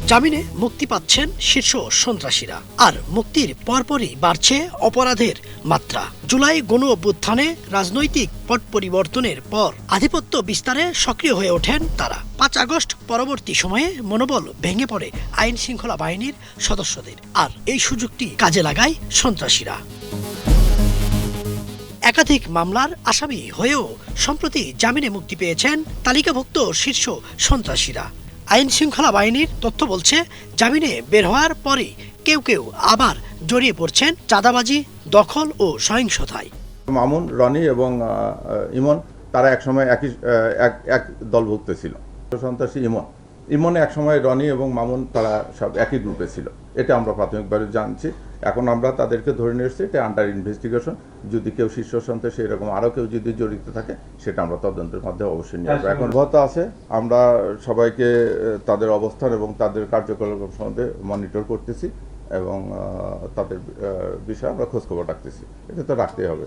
জামিনে মুক্তি পাচ্ছেন শীর্ষ সন্ত্রাসীরা, আর মুক্তির পরপরই বাড়ছে অপরাধের মাত্রা। জুলাই গণ অভ্যুত্থানে রাজনৈতিক পট পরিবর্তনের পর আধিপত্য বিস্তারে সক্রিয় হয়ে ওঠেন তারা। ৫ আগস্ট পরবর্তী সময়ে মনোবল ভেঙে পড়ে আইন শৃঙ্খলা বাহিনীর সদস্যদের, আর এই সুযোগটি কাজে লাগায় সন্ত্রাসীরা। একাধিক মামলার আসামি হয়েও সম্প্রতি জামিনে মুক্তি পেয়েছেন তালিকাভুক্ত শীর্ষ সন্ত্রাসীরা। আইন শৃঙ্খলা বাহিনীর তথ্য বলছে, জামিনে বের হওয়ার পরই কেউ কেউ আবার জড়িয়ে পড়ছেন চাঁদাবাজি, দখল ও সহিংসতায়। মামুন, রনি এবং ইমন তারা একসময় এক দলভুক্ত ছিল। সন্ত্রাসী ইমনে একসময় রনি এবং মামুন তারা সব একই গ্রুপে ছিল, এটা আমরা প্রাথমিকভাবে জানছি। এখন আমরা তাদেরকে ধরে নিয়ে এসেছি, এটা আন্ডার ইনভেস্টিগেশন। যদি কেউ শীর্ষ সন্ত্রাসী এরকম আরও কেউ যদি জড়িত থাকে, সেটা আমরা তদন্তের মাধ্যমে অবশ্যই নিয়ে আসবো। এখন অব্যাহত আছে, আমরা সবাইকে তাদের অবস্থান এবং তাদের কার্যকলাপ সম্বন্ধে মনিটর করতেছি এবং তাদের বিষয়ে আমরা খোঁজখবর রাখতেছি। এটা তো রাখতেই হবে।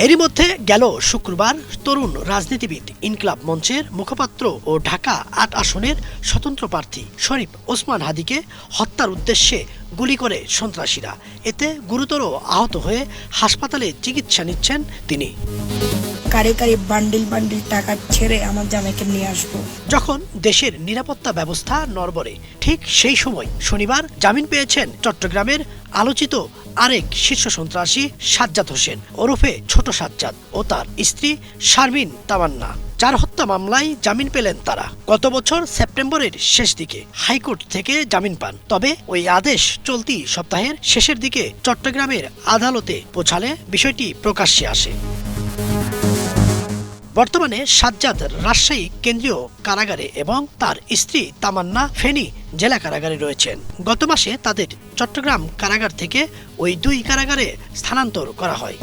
এরই মধ্যে গেল শুক্রবার তরুণ রাজনীতিবিদ ইনকিলাব মঞ্চের মুখপাত্র ও ঢাকা ৮ আসনের স্বতন্ত্র প্রার্থী শরীফ ওসমান হাদিকে হত্যার উদ্দেশ্যে গুলি করে সন্ত্রাসীরা। এতে গুরুতর আহত হয়ে হাসপাতালে চিকিৎসা নিচ্ছেন তিনি। কারে বান্ডিল টাকা ছেড়ে আমার জামাইকে নিয়ে আসবো। যখন দেশের নিরাপত্তা ব্যবস্থা নড়বড়ে, ঠিক সেই সময় শনিবার জামিন পেয়েছেন চট্টগ্রামের আলোচিত আরেক শীর্ষ সন্ত্রাসী সাজ্জাদ হোসেন ওরফে ছোট সাজ্জাদ ও তার স্ত্রী শারমিন তামান্না। 4 হত্যা মামলায় জামিন পেলেন তারা। গত বছর সেপ্টেম্বরের শেষ দিকে হাইকোর্ট থেকে জামিন পান, তবে ওই আদেশ চলতি সপ্তাহের শেষের দিকে চট্টগ্রামের আদালতে পৌঁছালে বিষয়টি প্রকাশ্যে আসে। বর্তমানে সাজ্জাদ রাজশাহী কেন্দ্রীয় কারাগারে এবং তার স্ত্রী তামান্না ফেনী জেলা কারাগারে রয়েছেন। গত মাসে তাদের চট্টগ্রাম কারাগার থেকে ওই 2 কারাগারে স্থানান্তর করা হয়।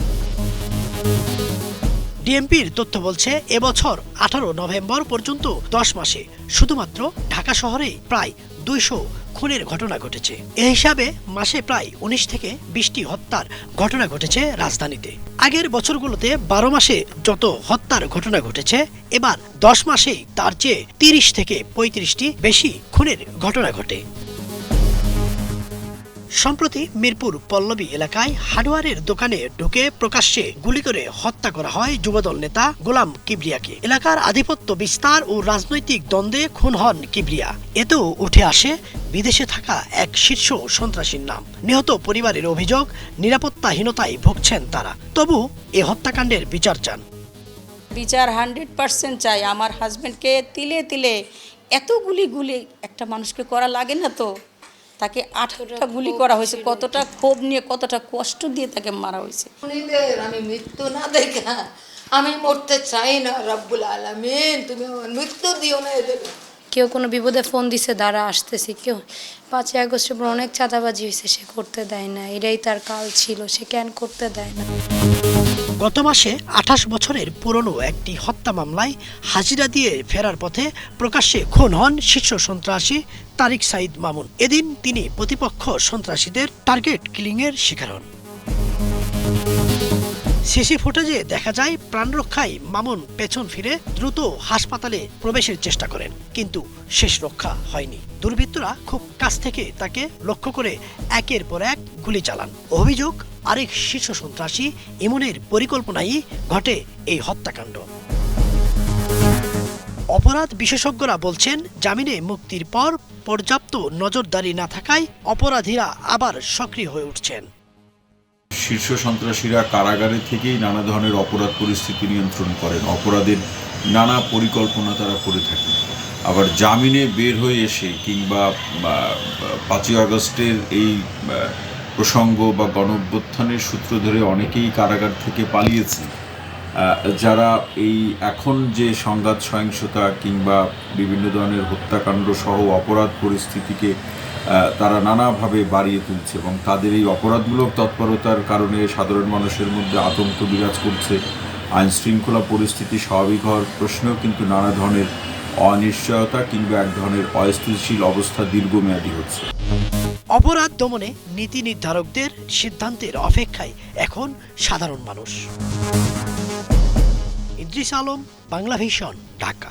ডিএমপির তথ্য বলছে, এবছর 18 নভেম্বর পর্যন্ত 10 মাসে শুধুমাত্র ঢাকা শহরে প্রায় 200 খুনের ঘটনা ঘটেছে। এই হিসাবে মাসে প্রায় 19 থেকে 20টি হত্যার ঘটনা ঘটেছে রাজধানীতে। আগের বছরগুলোতে 12 মাসে যত হত্যার ঘটনা ঘটেছে, এবার 10 মাসেই তার চেয়ে 30 থেকে 35টি বেশি খুনের ঘটনা ঘটে। সম্প্রতি মিরপুর পল্লবী এলাকায় হার্ডওয়্যারের দোকানে ঢুকে প্রকাশ্যে গুলি করে হত্যা করা হয় যুবদল নেতা গোলাম কিবরিয়াকে। এলাকার আধিপত্য বিস্তার ও রাজনৈতিক দ্বন্দ্বে খুন হন কিবরিয়া। এতেও উঠে আসে বিদেশে থাকা এক শীর্ষ সন্ত্রাসীর নাম। নিহত পরিবারের অভিযোগ, নিরাপত্তাহীনতায় ভুগছেন তারা। তবু এ হত্যাকাণ্ডের বিচার চান। বিচার 100% চাই। আমার হাজব্যান্ডকে তিলে তিলে এত গুলি একটা মানুষকে করা লাগে না তো। তাকে 18টা গুলি করা হয়েছে, কতটা ক্ষোভ নিয়ে, কতটা কষ্ট দিয়ে তাকে মারা হয়েছে। আমি মৃত্যু না দেখা আমি মরতে চাই না। রব্বুল আলামিন, তুমি আমার মৃত্যু দিও না এদের। কেউ কোনো বিপদে ফোন দিছে, দ্বারা আসতেছি। কেউ 5 আগস্টের পর অনেক চাঁদাবাজি হয়েছে, সে করতে দেয় না। এটাই তার কাল ছিল, সে কেন করতে দেয় না। গত মাসে 28 বছরের পুরনো একটি হত্যা মামলায় হাজিরা দিয়ে ফেরার পথে প্রকাশ্যে খুন হন শীর্ষ সন্ত্রাসী তারিক সাইদ মামুন। এদিন তিনি প্রতিপক্ষ সন্ত্রাসীদের টার্গেট কিলিংয়ের শিকার হন। সিসি ফুটেজে দেখা যায়, প্রাণ রক্ষায় মামুন পেছন ফিরে দ্রুত হাসপাতালে প্রবেশের চেষ্টা করেন, কিন্তু শেষ রক্ষা হয়নি। দুর্বৃত্তরা খুব কাছ থেকে তাকে লক্ষ্য করে একের পর এক গুলি চালান। অভিযোগ, আরেক শীর্ষ সন্ত্রাসী ইমনের পরিকল্পনায় ঘটে এই হত্যাকাণ্ড। অপরাধ বিশেষজ্ঞরা বলছেন, জামিনে মুক্তির পর পর্যাপ্ত নজরদারি না থাকায় অপরাধীরা আবার সক্রিয় হয়ে উঠছেন। শীর্ষ সন্ত্রাসীরা কারাগারে থেকেই নানা ধরনের অপরাধ পরিস্থিতি নিয়ন্ত্রণ করেন, অপরাধের নানা পরিকল্পনা তারা করে থাকেন। আবার জামিনে বের হয়ে এসে কিংবা 5ই আগস্টের এই প্রসঙ্গ বা গণঅভ্যুত্থানের সূত্র ধরে অনেকেই কারাগার থেকে পালিয়েছে, যারা এই এখন যে সংঘাত সহিংসতা কিংবা বিভিন্ন ধরনের হত্যাকাণ্ড সহ অপরাধ পরিস্থিতিকে তারা নানাভাবে বাড়িয়ে তুলছে এবং তাদের এই অপরাধমূলক তৎপরতার কারণে সাধারণ মানুষের মধ্যে আতঙ্ক বিরাজ করছে। আইন শৃঙ্খলা পরিস্থিতি স্বাভাবিক হওয়ার প্রশ্নেও কিন্তু নানা ধরনের অনিশ্চয়তা কিংবা এক ধরনের অস্থিতিশীল অবস্থা দীর্ঘমেয়াদী হচ্ছে। অপরাধ দমনে নীতি নির্ধারকদের সিদ্ধান্তের অপেক্ষায় এখন সাধারণ মানুষ। ইদ্রিস আলম, বাংলা ভিশন, ঢাকা।